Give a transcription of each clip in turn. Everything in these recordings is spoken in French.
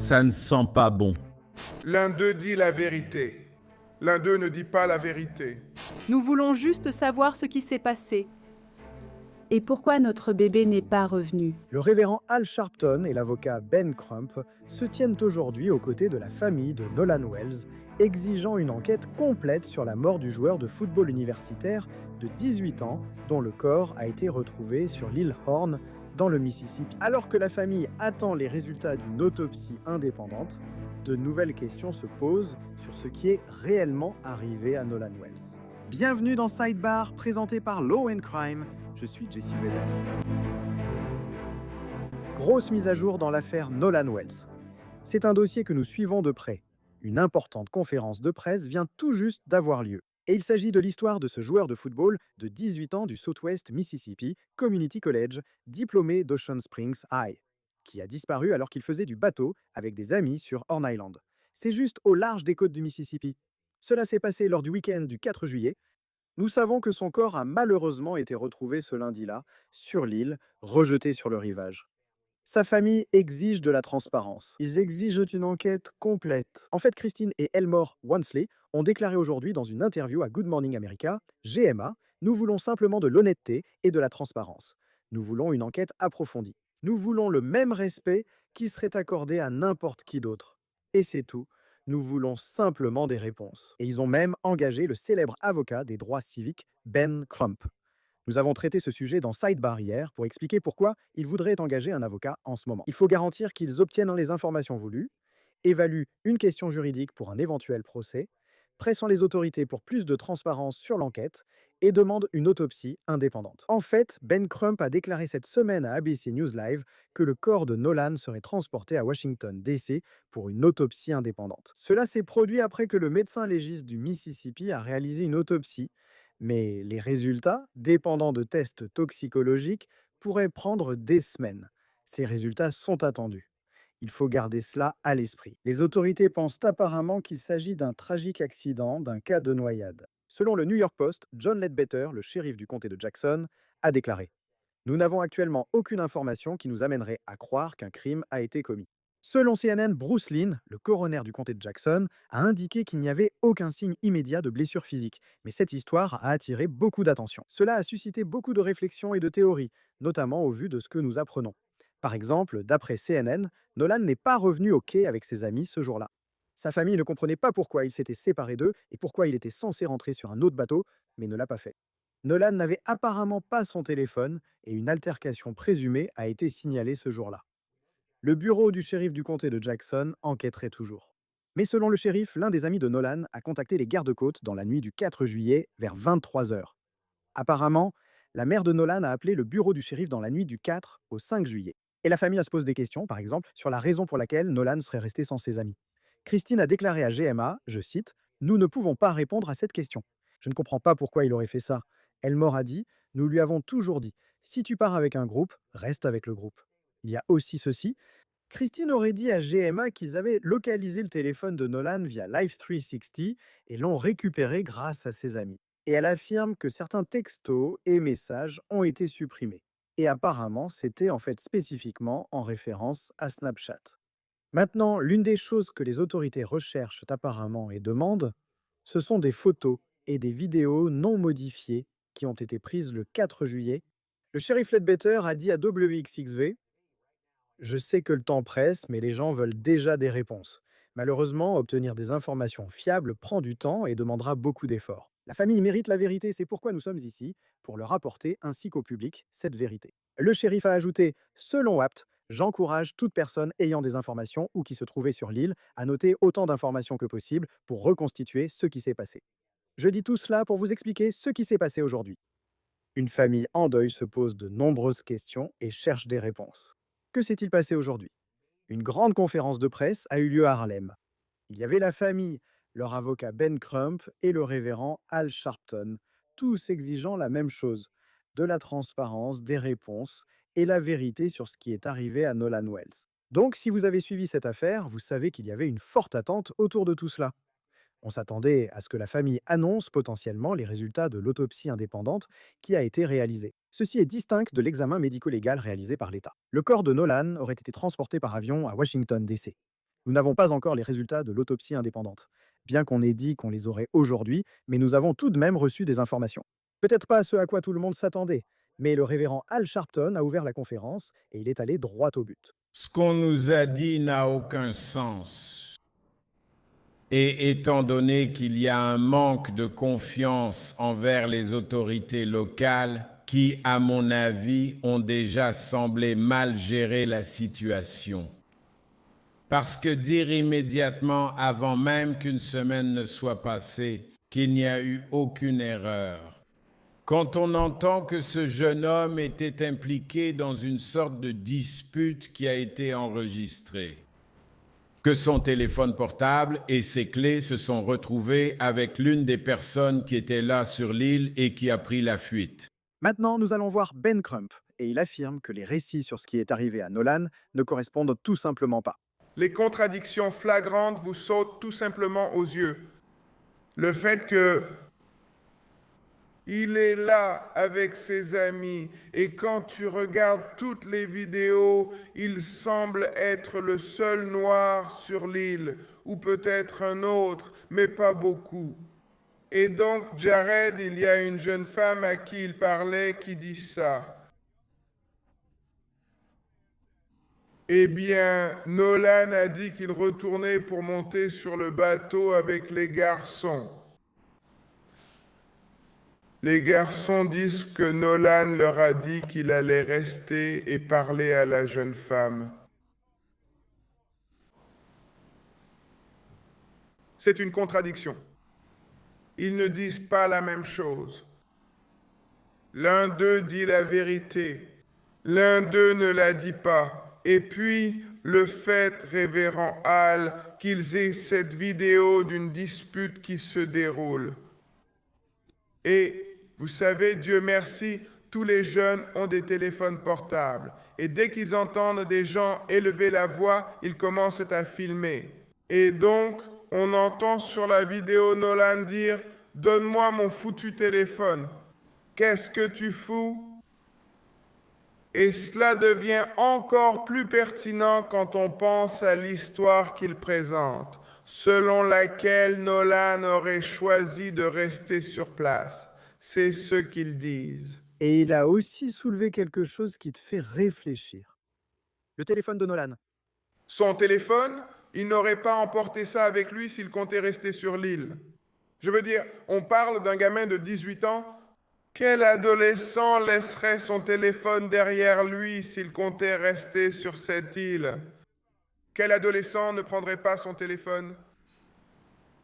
Ça ne sent pas bon. L'un d'eux dit la vérité. L'un d'eux ne dit pas la vérité. Nous voulons juste savoir ce qui s'est passé. Et pourquoi notre bébé n'est pas revenu? Le révérend Al Sharpton et l'avocat Ben Crump se tiennent aujourd'hui aux côtés de la famille de Nolan Wells, exigeant une enquête complète sur la mort du joueur de football universitaire de 18 ans, dont le corps a été retrouvé sur l'île Horn, dans le Mississippi. Alors que la famille attend les résultats d'une autopsie indépendante, de nouvelles questions se posent sur ce qui est réellement arrivé à Nolan Wells. Bienvenue dans Sidebar, présenté par Law & Crime. Je suis Jesse Weber. Grosse mise à jour dans l'affaire Nolan Wells. C'est un dossier que nous suivons de près. Une importante conférence de presse vient tout juste d'avoir lieu. Et il s'agit de l'histoire de ce joueur de football de 18 ans du Southwest Mississippi Community College, diplômé d'Ocean Springs High, qui a disparu alors qu'il faisait du bateau avec des amis sur Horn Island. C'est juste au large des côtes du Mississippi. Cela s'est passé lors du week-end du 4 juillet. Nous savons que son corps a malheureusement été retrouvé ce lundi-là, sur l'île, rejeté sur le rivage. Sa famille exige de la transparence. Ils exigent une enquête complète. En fait, Christine et Elmore Wansley ont déclaré aujourd'hui dans une interview à Good Morning America, GMA, nous voulons simplement de l'honnêteté et de la transparence. Nous voulons une enquête approfondie. Nous voulons le même respect qui serait accordé à n'importe qui d'autre. Et c'est tout. Nous voulons simplement des réponses. Et ils ont même engagé le célèbre avocat des droits civiques, Ben Crump. Nous avons traité ce sujet dans Sidebar hier pour expliquer pourquoi ils voudraient engager un avocat en ce moment. Il faut garantir qu'ils obtiennent les informations voulues, évaluent une question juridique pour un éventuel procès, pressant les autorités pour plus de transparence sur l'enquête et demandent une autopsie indépendante. En fait, Ben Crump a déclaré cette semaine à ABC News Live que le corps de Nolan serait transporté à Washington, D.C. pour une autopsie indépendante. Cela s'est produit après que le médecin légiste du Mississippi a réalisé une autopsie, mais les résultats, dépendant de tests toxicologiques, pourraient prendre des semaines. Ces résultats sont attendus. Il faut garder cela à l'esprit. Les autorités pensent apparemment qu'il s'agit d'un tragique accident, d'un cas de noyade. Selon le New York Post, John Ledbetter, le shérif du comté de Jackson, a déclaré « Nous n'avons actuellement aucune information qui nous amènerait à croire qu'un crime a été commis. » Selon CNN, Bruce Lynn, le coroner du comté de Jackson, a indiqué qu'il n'y avait aucun signe immédiat de blessure physique, mais cette histoire a attiré beaucoup d'attention. Cela a suscité beaucoup de réflexions et de théories, notamment au vu de ce que nous apprenons. Par exemple, d'après CNN, Nolan n'est pas revenu au quai avec ses amis ce jour-là. Sa famille ne comprenait pas pourquoi il s'était séparé d'eux et pourquoi il était censé rentrer sur un autre bateau, mais ne l'a pas fait. Nolan n'avait apparemment pas son téléphone et une altercation présumée a été signalée ce jour-là. Le bureau du shérif du comté de Jackson enquêterait toujours. Mais selon le shérif, l'un des amis de Nolan a contacté les gardes-côtes dans la nuit du 4 juillet vers 23 heures. Apparemment, la mère de Nolan a appelé le bureau du shérif dans la nuit du 4 au 5 juillet. Et la famille se pose des questions, par exemple, sur la raison pour laquelle Nolan serait resté sans ses amis. Christine a déclaré à GMA, je cite, « Nous ne pouvons pas répondre à cette question. Je ne comprends pas pourquoi il aurait fait ça. » Elmore a dit, « Nous lui avons toujours dit, si tu pars avec un groupe, reste avec le groupe. » Il y a aussi ceci. Christine aurait dit à GMA qu'ils avaient localisé le téléphone de Nolan via Life360 et l'ont récupéré grâce à ses amis. Et elle affirme que certains textos et messages ont été supprimés. Et apparemment, c'était en fait spécifiquement en référence à Snapchat. Maintenant, l'une des choses que les autorités recherchent apparemment et demandent, ce sont des photos et des vidéos non modifiées qui ont été prises le 4 juillet. Le shérif Ledbetter a dit à WXXV « Je sais que le temps presse, mais les gens veulent déjà des réponses. Malheureusement, obtenir des informations fiables prend du temps et demandera beaucoup d'efforts. La famille mérite la vérité, c'est pourquoi nous sommes ici, pour leur apporter, ainsi qu'au public, cette vérité. » Le shérif a ajouté « Selon Apt, j'encourage toute personne ayant des informations ou qui se trouvait sur l'île à noter autant d'informations que possible pour reconstituer ce qui s'est passé. » Je dis tout cela pour vous expliquer ce qui s'est passé aujourd'hui. Une famille en deuil se pose de nombreuses questions et cherche des réponses. Que s'est-il passé aujourd'hui? Une grande conférence de presse a eu lieu à Harlem. Il y avait la famille, leur avocat Ben Crump et le révérend Al Sharpton, tous exigeant la même chose, de la transparence, des réponses et la vérité sur ce qui est arrivé à Nolan Wells. Donc, si vous avez suivi cette affaire, vous savez qu'il y avait une forte attente autour de tout cela. On s'attendait à ce que la famille annonce potentiellement les résultats de l'autopsie indépendante qui a été réalisée. Ceci est distinct de l'examen médico-légal réalisé par l'État. Le corps de Nolan aurait été transporté par avion à Washington, D.C. Nous n'avons pas encore les résultats de l'autopsie indépendante, bien qu'on ait dit qu'on les aurait aujourd'hui, mais nous avons tout de même reçu des informations. Peut-être pas ce à quoi tout le monde s'attendait, mais le révérend Al Sharpton a ouvert la conférence et il est allé droit au but. Ce qu'on nous a dit n'a aucun sens. Et étant donné qu'il y a un manque de confiance envers les autorités locales qui, à mon avis, ont déjà semblé mal gérer la situation. Parce que dire immédiatement, avant même qu'une semaine ne soit passée, qu'il n'y a eu aucune erreur, quand on entend que ce jeune homme était impliqué dans une sorte de dispute qui a été enregistrée, que son téléphone portable et ses clés se sont retrouvés avec l'une des personnes qui était là sur l'île et qui a pris la fuite. Maintenant, nous allons voir Ben Crump, et il affirme que les récits sur ce qui est arrivé à Nolan ne correspondent tout simplement pas. Les contradictions flagrantes vous sautent tout simplement aux yeux. Le fait que il est là avec ses amis et quand tu regardes toutes les vidéos, il semble être le seul noir sur l'île, ou peut-être un autre, mais pas beaucoup. Et donc, Jared, il y a une jeune femme à qui il parlait qui dit ça. Eh bien, Nolan a dit qu'il retournait pour monter sur le bateau avec les garçons. Les garçons disent que Nolan leur a dit qu'il allait rester et parler à la jeune femme. C'est une contradiction. Ils ne disent pas la même chose. L'un d'eux dit la vérité, l'un d'eux ne la dit pas. Et puis, le fait, révérend Al, qu'ils aient cette vidéo d'une dispute qui se déroule. Et vous savez, Dieu merci, tous les jeunes ont des téléphones portables. Et dès qu'ils entendent des gens élever la voix, ils commencent à filmer. Et donc, on entend sur la vidéo Nolan dire « Donne-moi mon foutu téléphone. Qu'est-ce que tu fous ?» Et cela devient encore plus pertinent quand on pense à l'histoire qu'il présente, selon laquelle Nolan aurait choisi de rester sur place. C'est ce qu'ils disent. Et il a aussi soulevé quelque chose qui te fait réfléchir. Le téléphone de Nolan. Son téléphone, il n'aurait pas emporté ça avec lui s'il comptait rester sur l'île. Je veux dire, on parle d'un gamin de 18 ans. Quel adolescent laisserait son téléphone derrière lui s'il comptait rester sur cette île? Quel adolescent ne prendrait pas son téléphone?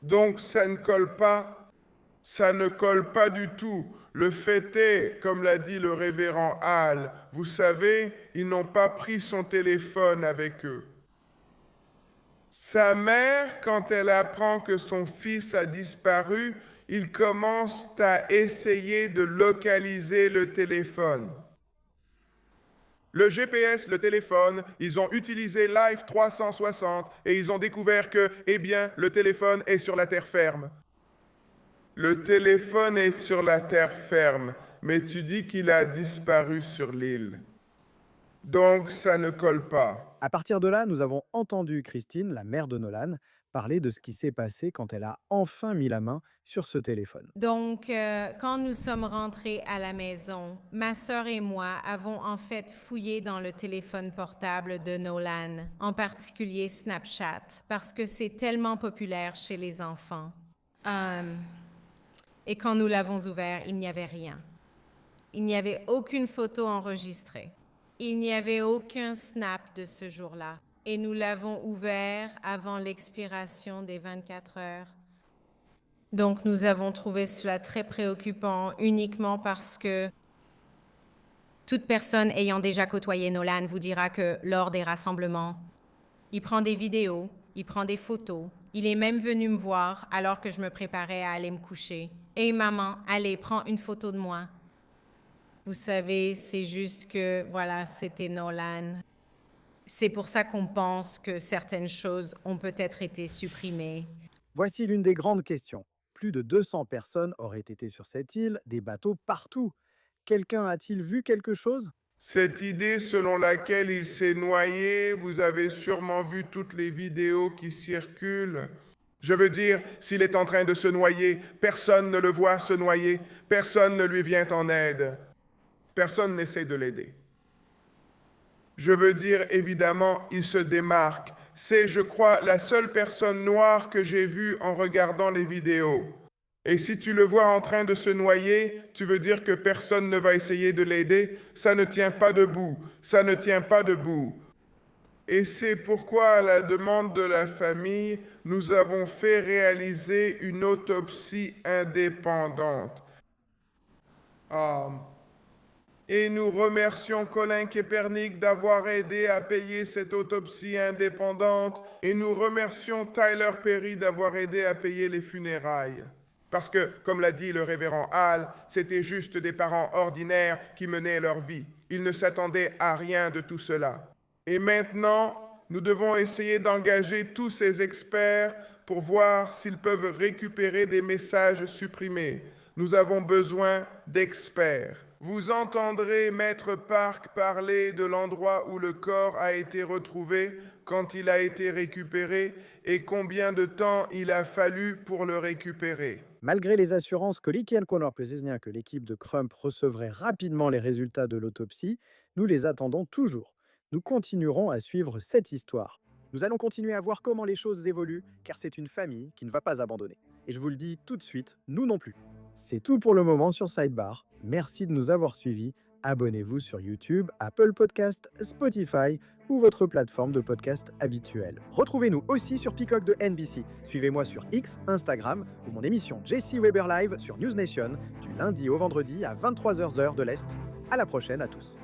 Donc ça ne colle pas. Ça ne colle pas du tout. Le fait est, comme l'a dit le révérend Al, vous savez, ils n'ont pas pris son téléphone avec eux. Sa mère, quand elle apprend que son fils a disparu, il commence à essayer de localiser le téléphone. Le GPS, le téléphone, ils ont utilisé Live 360 et ils ont découvert que, eh bien, le téléphone est sur la terre ferme. Le téléphone est sur la terre ferme, mais tu dis qu'il a disparu sur l'île. Donc, ça ne colle pas. À partir de là, nous avons entendu Christine, la mère de Nolan, parler de ce qui s'est passé quand elle a enfin mis la main sur ce téléphone. Donc, quand nous sommes rentrés à la maison, ma sœur et moi avons en fait fouillé dans le téléphone portable de Nolan, en particulier Snapchat, parce que c'est tellement populaire chez les enfants. Et quand nous l'avons ouvert, il n'y avait rien. Il n'y avait aucune photo enregistrée. Il n'y avait aucun snap de ce jour-là. Et nous l'avons ouvert avant l'expiration des 24 heures. Donc, nous avons trouvé cela très préoccupant uniquement parce que toute personne ayant déjà côtoyé Nolan vous dira que lors des rassemblements, il prend des vidéos, il prend des photos. Il est même venu me voir alors que je me préparais à aller me coucher. Et maman, allez, prends une photo de moi. Vous savez, c'est juste que, voilà, c'était Nolan. C'est pour ça qu'on pense que certaines choses ont peut-être été supprimées. Voici l'une des grandes questions. Plus de 200 personnes auraient été sur cette île, des bateaux partout. Quelqu'un a-t-il vu quelque chose? Cette idée selon laquelle il s'est noyé, vous avez sûrement vu toutes les vidéos qui circulent. Je veux dire, s'il est en train de se noyer, personne ne le voit se noyer, personne ne lui vient en aide, personne n'essaie de l'aider. Je veux dire, évidemment, il se démarque. C'est, je crois, la seule personne noire que j'ai vue en regardant les vidéos. Et si tu le vois en train de se noyer, tu veux dire que personne ne va essayer de l'aider? Ça ne tient pas debout, ça ne tient pas debout. Et c'est pourquoi, à la demande de la famille, nous avons fait réaliser une autopsie indépendante. Et nous remercions Colin Kaepernick d'avoir aidé à payer cette autopsie indépendante. Et nous remercions Tyler Perry d'avoir aidé à payer les funérailles. Parce que, comme l'a dit le révérend Hall, c'était juste des parents ordinaires qui menaient leur vie. Ils ne s'attendaient à rien de tout cela. Et maintenant, nous devons essayer d'engager tous ces experts pour voir s'ils peuvent récupérer des messages supprimés. Nous avons besoin d'experts. Vous entendrez Maître Park parler de l'endroit où le corps a été retrouvé, quand il a été récupéré et combien de temps il a fallu pour le récupérer. Malgré les assurances que que l'équipe de Crump recevrait rapidement les résultats de l'autopsie, nous les attendons toujours. Nous continuerons à suivre cette histoire. Nous allons continuer à voir comment les choses évoluent, car c'est une famille qui ne va pas abandonner. Et je vous le dis tout de suite, nous non plus. C'est tout pour le moment sur Sidebar. Merci de nous avoir suivis. Abonnez-vous sur YouTube, Apple Podcast, Spotify ou votre plateforme de podcast habituelle. Retrouvez-nous aussi sur Peacock de NBC. Suivez-moi sur X, Instagram ou mon émission JC Weber Live sur News Nation du lundi au vendredi à 23h heure de l'Est. À la prochaine à tous.